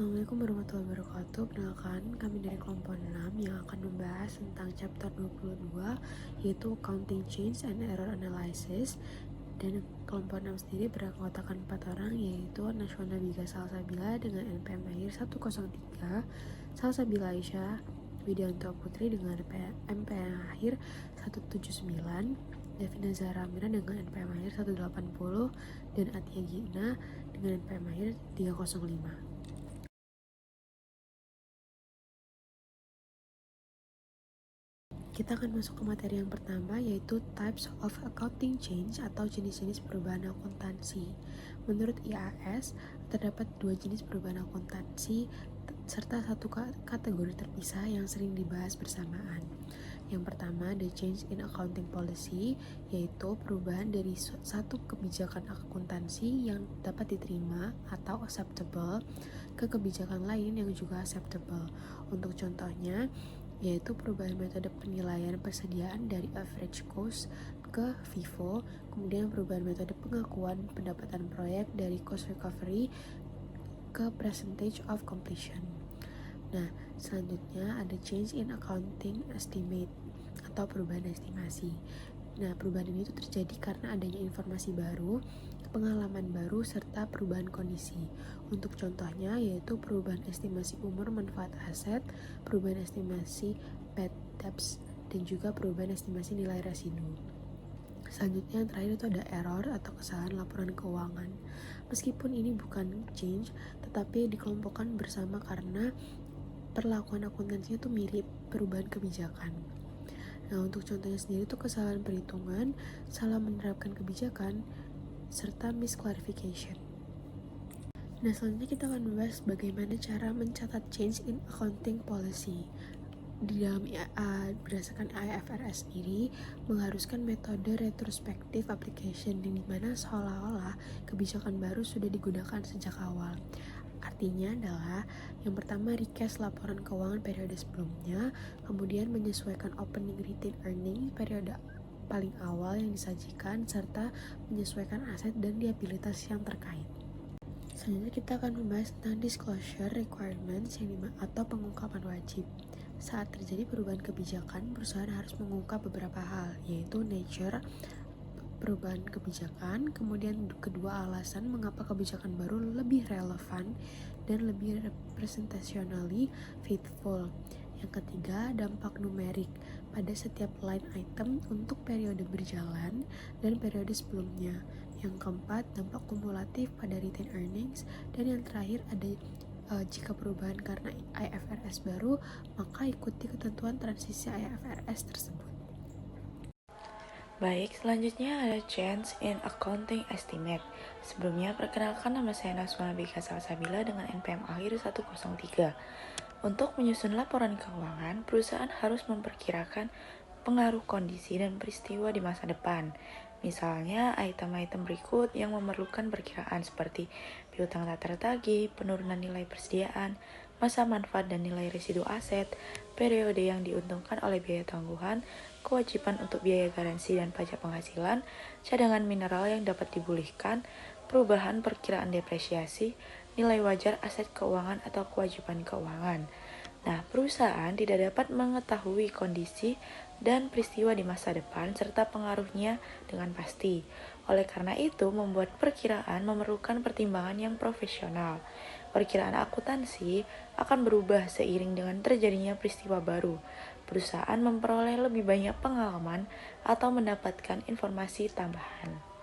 Assalamualaikum warahmatullahi wabarakatuh. Perkenalkan, kami dari kelompok 6 yang akan membahas tentang chapter 22 yaitu Accounting Change and Error Analysis. Dan kelompok 6 sendiri beranggotakan 4 orang yaitu Nashwana Biga Salsabila dengan NPM akhir 103, Salsabila Aisyah Widianto Putri dengan NPM akhir 179, Devina Zahra Amira dengan NPM akhir 180, dan Atia Gina dengan NPM akhir 305. Kita akan masuk ke materi yang pertama yaitu Types of Accounting Change atau jenis-jenis perubahan akuntansi. Menurut IAS, terdapat 2 jenis perubahan akuntansi serta 1 kategori terpisah yang sering dibahas bersamaan. Yang pertama, the change in accounting policy, yaitu perubahan dari satu kebijakan akuntansi yang dapat diterima atau acceptable ke kebijakan lain yang juga acceptable. Untuk contohnya, yaitu perubahan metode penilaian persediaan dari average cost ke FIFO, kemudian perubahan metode pengakuan pendapatan proyek dari cost recovery ke percentage of completion. Nah, selanjutnya ada change in accounting estimate atau perubahan estimasi. Nah, perubahan ini itu terjadi karena adanya informasi baru, pengalaman baru, serta perubahan kondisi. Untuk contohnya yaitu perubahan estimasi umur manfaat aset, perubahan estimasi bad debts, dan juga perubahan estimasi nilai residu. Selanjutnya yang terakhir itu ada error atau kesalahan laporan keuangan. Meskipun ini bukan change, tetapi dikelompokkan bersama karena perlakuan akuntansinya itu mirip perubahan kebijakan. Nah, untuk contohnya sendiri itu kesalahan perhitungan, salah menerapkan kebijakan, serta misclarification. Nah, selanjutnya kita akan membahas bagaimana cara mencatat change in accounting policy. Di dalam berdasarkan IFRS sendiri mengharuskan metode retrospective application di mana seolah-olah kebijakan baru sudah digunakan sejak awal. Artinya adalah yang pertama recast laporan keuangan periode sebelumnya, kemudian menyesuaikan opening retained earnings periode paling awal yang disajikan, serta menyesuaikan aset dan liabilitas yang terkait. Selanjutnya kita akan membahas tentang disclosure requirements atau pengungkapan wajib. Saat terjadi perubahan kebijakan, perusahaan harus mengungkap beberapa hal, yaitu nature perubahan kebijakan, kemudian kedua alasan mengapa kebijakan baru lebih relevan dan lebih representationally faithful. Yang ketiga, dampak numerik pada setiap line item untuk periode berjalan dan periode sebelumnya. Yang keempat, dampak kumulatif pada retained earnings, dan yang terakhir ada jika perubahan karena IFRS baru, maka ikuti ketentuan transisi IFRS tersebut. Baik, selanjutnya ada change in accounting estimate. Sebelumnya, perkenalkan nama saya Nashwana Biga Salsabila dengan NPM akhir 103. Untuk menyusun laporan keuangan, perusahaan harus memperkirakan pengaruh kondisi dan peristiwa di masa depan. Misalnya, item-item berikut yang memerlukan perkiraan seperti piutang tak tertagih, penurunan nilai persediaan, masa manfaat dan nilai residu aset, periode yang diuntungkan oleh biaya tangguhan, kewajiban untuk biaya garansi dan pajak penghasilan, cadangan mineral yang dapat dipulihkan, perubahan perkiraan depresiasi, nilai wajar aset keuangan atau kewajiban keuangan. Nah, perusahaan tidak dapat mengetahui kondisi dan peristiwa di masa depan serta pengaruhnya dengan pasti. Oleh karena itu, membuat perkiraan memerlukan pertimbangan yang profesional. Perkiraan akuntansi akan berubah seiring dengan terjadinya peristiwa baru. Perusahaan memperoleh lebih banyak pengalaman atau mendapatkan informasi tambahan.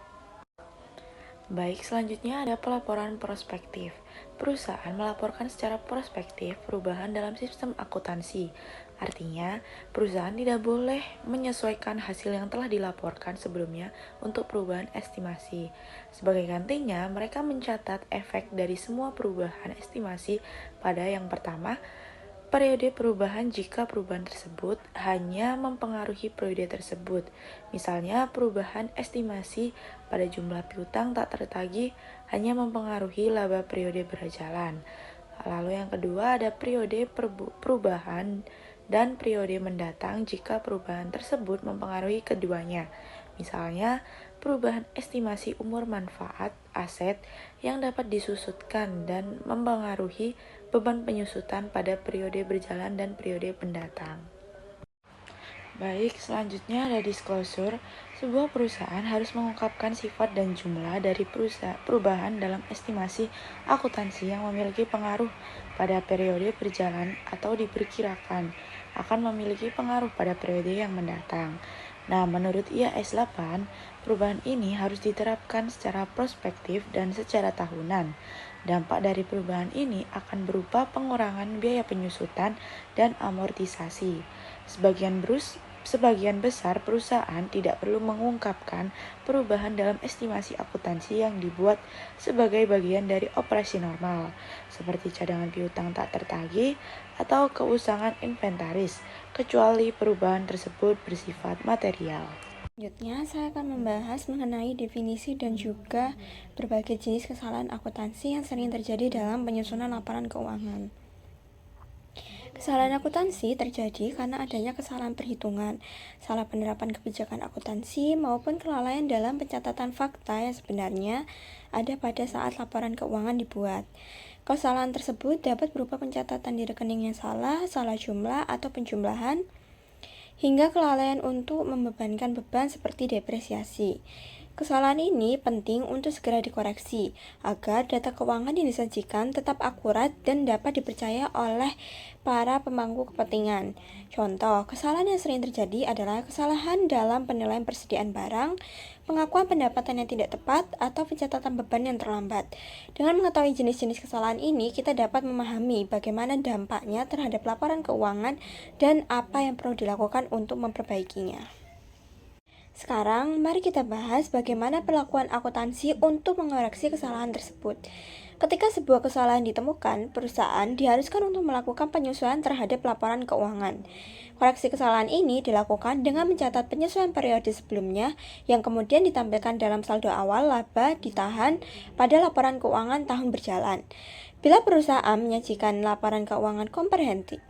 Baik, selanjutnya ada pelaporan prospektif. Perusahaan melaporkan secara prospektif perubahan dalam sistem akuntansi. Artinya, perusahaan tidak boleh menyesuaikan hasil yang telah dilaporkan sebelumnya untuk perubahan estimasi. Sebagai gantinya, mereka mencatat efek dari semua perubahan estimasi pada yang pertama, periode perubahan jika perubahan tersebut hanya mempengaruhi periode tersebut. Misalnya, perubahan estimasi pada jumlah piutang tak tertagih hanya mempengaruhi laba periode berjalan. Lalu yang kedua ada periode perubahan dan periode mendatang jika perubahan tersebut mempengaruhi keduanya. Misalnya, perubahan estimasi umur manfaat aset yang dapat disusutkan dan mempengaruhi beban penyusutan pada periode berjalan dan periode mendatang. Baik, selanjutnya ada disclosure. Sebuah perusahaan harus mengungkapkan sifat dan jumlah dari perubahan dalam estimasi akuntansi yang memiliki pengaruh pada periode berjalan atau diperkirakan akan memiliki pengaruh pada periode yang mendatang. Nah, menurut IAS 8, perubahan ini harus diterapkan secara prospektif dan secara tahunan. Dampak dari perubahan ini akan berupa pengurangan biaya penyusutan dan amortisasi. Sebagian besar perusahaan tidak perlu mengungkapkan perubahan dalam estimasi akuntansi yang dibuat sebagai bagian dari operasi normal, seperti cadangan piutang tak tertagih atau keusangan inventaris, kecuali perubahan tersebut bersifat material. Selanjutnya, saya akan membahas mengenai definisi dan juga berbagai jenis kesalahan akuntansi yang sering terjadi dalam penyusunan laporan keuangan. Kesalahan akuntansi terjadi karena adanya kesalahan perhitungan, salah penerapan kebijakan akuntansi, maupun kelalaian dalam pencatatan fakta yang sebenarnya ada pada saat laporan keuangan dibuat. Kesalahan tersebut dapat berupa pencatatan di rekening yang salah jumlah atau penjumlahan, hingga kelalaian untuk membebankan beban seperti depresiasi. Kesalahan ini penting untuk segera dikoreksi agar data keuangan yang disajikan tetap akurat dan dapat dipercaya oleh para pemangku kepentingan. Contoh, kesalahan yang sering terjadi adalah kesalahan dalam penilaian persediaan barang, pengakuan pendapatan yang tidak tepat, atau pencatatan beban yang terlambat. Dengan mengetahui jenis-jenis kesalahan ini, kita dapat memahami bagaimana dampaknya terhadap laporan keuangan dan apa yang perlu dilakukan untuk memperbaikinya. Sekarang, mari kita bahas bagaimana perlakuan akuntansi untuk mengoreksi kesalahan tersebut. Ketika sebuah kesalahan ditemukan, perusahaan diharuskan untuk melakukan penyesuaian terhadap laporan keuangan. Koreksi kesalahan ini dilakukan dengan mencatat penyesuaian periode sebelumnya yang kemudian ditampilkan dalam saldo awal laba ditahan pada laporan keuangan tahun berjalan. Bila perusahaan menyajikan laporan keuangan komparatif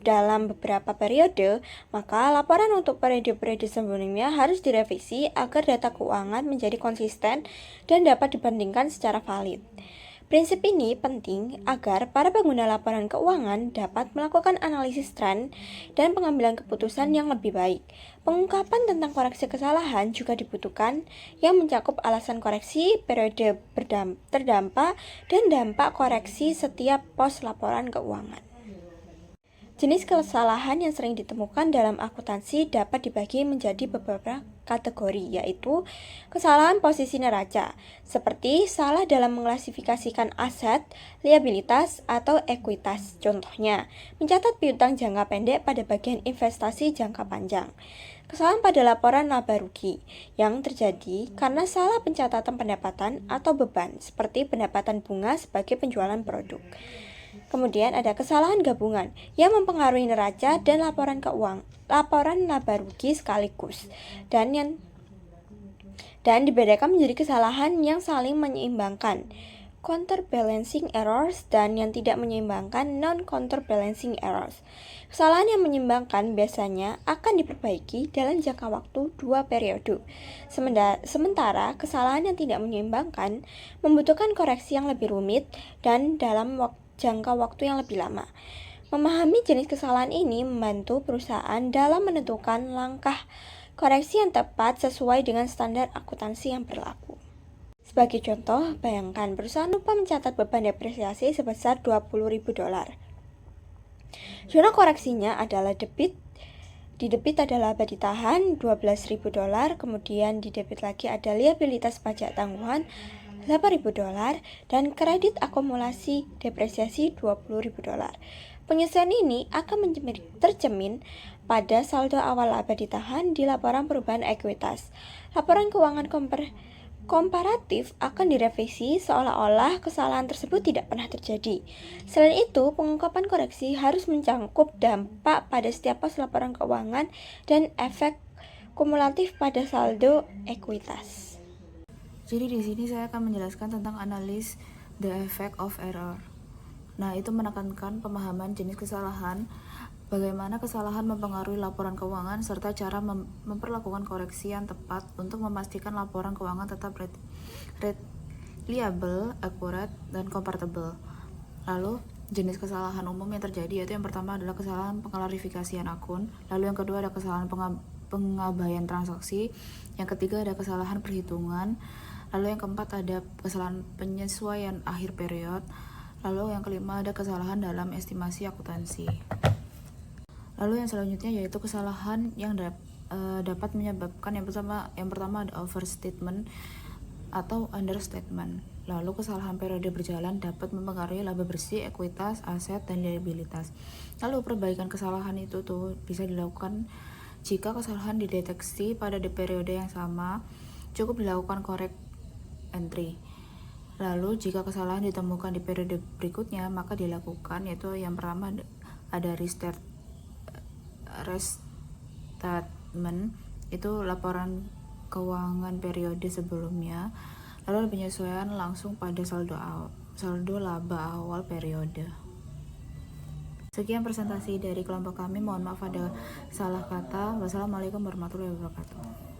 dalam beberapa periode, maka laporan untuk periode-periode sebelumnya harus direvisi agar data keuangan menjadi konsisten dan dapat dibandingkan secara valid. Prinsip ini penting agar para pengguna laporan keuangan dapat melakukan analisis tren dan pengambilan keputusan yang lebih baik. Pengungkapan tentang koreksi kesalahan juga dibutuhkan yang mencakup alasan koreksi, periode terdampak, dan dampak koreksi setiap pos laporan keuangan. Jenis kesalahan yang sering ditemukan dalam akuntansi dapat dibagi menjadi beberapa kategori, yaitu kesalahan posisi neraca, seperti salah dalam mengklasifikasikan aset, liabilitas, atau ekuitas. Contohnya, mencatat piutang jangka pendek pada bagian investasi jangka panjang. Kesalahan pada laporan laba rugi yang terjadi karena salah pencatatan pendapatan atau beban, seperti pendapatan bunga sebagai penjualan produk. Kemudian ada kesalahan gabungan yang mempengaruhi neraca dan laporan laba rugi sekaligus, dan dibedakan menjadi kesalahan yang saling menyeimbangkan, counterbalancing errors, dan yang tidak menyeimbangkan, non-counterbalancing errors. Kesalahan yang menyeimbangkan biasanya akan diperbaiki dalam jangka waktu 2 periode. Sementara kesalahan yang tidak menyeimbangkan membutuhkan koreksi yang lebih rumit dan dalam jangka waktu yang lebih lama. Memahami jenis kesalahan ini membantu perusahaan dalam menentukan langkah koreksi yang tepat sesuai dengan standar akuntansi yang berlaku. Sebagai contoh, bayangkan perusahaan lupa mencatat beban depresiasi sebesar $20.000. Zona koreksinya adalah debit adalah laba ditahan $12.000, kemudian di debit lagi ada liabilitas pajak tangguhan $8.000 dan kredit akumulasi depresiasi $20.000. Penyesuaian ini akan tercermin pada saldo awal laba ditahan di laporan perubahan ekuitas. Laporan keuangan komparatif akan direvisi seolah-olah kesalahan tersebut tidak pernah terjadi. Selain itu, pengungkapan koreksi harus mencakup dampak pada setiap pos laporan keuangan dan efek kumulatif pada saldo ekuitas. Jadi di sini saya akan menjelaskan tentang analis the effect of error. Nah, itu menekankan pemahaman jenis kesalahan bagaimana kesalahan mempengaruhi laporan keuangan, serta cara memperlakukan koreksi yang tepat untuk memastikan laporan keuangan tetap reliable, akurat, dan comparable. Lalu, jenis kesalahan umum yang terjadi yaitu yang pertama adalah kesalahan pengklarifikasian akun, lalu yang kedua ada kesalahan pengabaian transaksi, yang ketiga ada kesalahan perhitungan, lalu yang keempat ada kesalahan penyesuaian akhir period, lalu yang kelima ada kesalahan dalam estimasi akuntansi. Lalu yang selanjutnya yaitu kesalahan yang dapat menyebabkan yang pertama ada overstatement atau understatement. Lalu kesalahan periode berjalan dapat mempengaruhi laba bersih, ekuitas, aset, dan liabilitas. Lalu perbaikan kesalahan itu bisa dilakukan jika kesalahan dideteksi pada periode yang sama, cukup dilakukan correct entry. Lalu jika kesalahan ditemukan di periode berikutnya, maka dilakukan yaitu yang pertama ada restatement, itu laporan keuangan periode sebelumnya, lalu ada penyesuaian langsung pada saldo laba awal periode. Sekian presentasi dari kelompok kami, mohon maaf ada salah kata. Wassalamualaikum warahmatullahi wabarakatuh.